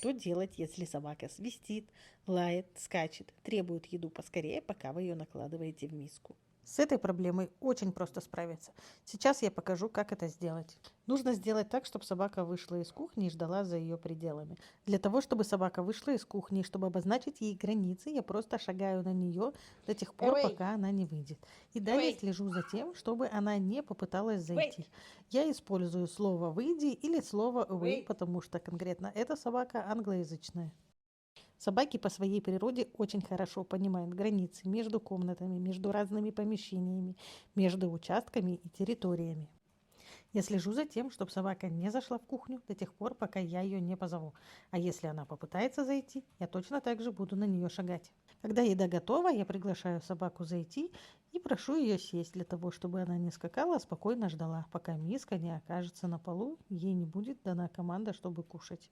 Что делать, если собака свистит, лает, скачет, требует еду поскорее, пока вы ее накладываете в миску? С этой проблемой очень просто справиться. Сейчас я покажу, как это сделать. Нужно сделать так, чтобы собака вышла из кухни и ждала за ее пределами. Для того, чтобы собака вышла из кухни, и чтобы обозначить ей границы, я просто шагаю на нее до тех пор, Away, пока она не выйдет. И далее away, слежу за тем, чтобы она не попыталась wait, зайти. Я использую слово «выйди» или слово «away», wait. потому что конкретно эта собака англоязычная. Собаки по своей природе очень хорошо понимают границы между комнатами, между разными помещениями, между участками и территориями. Я слежу за тем, чтобы собака не зашла в кухню до тех пор, пока я ее не позову. А если она попытается зайти, я точно так же буду на нее шагать. Когда еда готова, я приглашаю собаку зайти и прошу ее сесть для того, чтобы она не скакала, а спокойно ждала, пока миска не окажется на полу, ей не будет дана команда, чтобы кушать.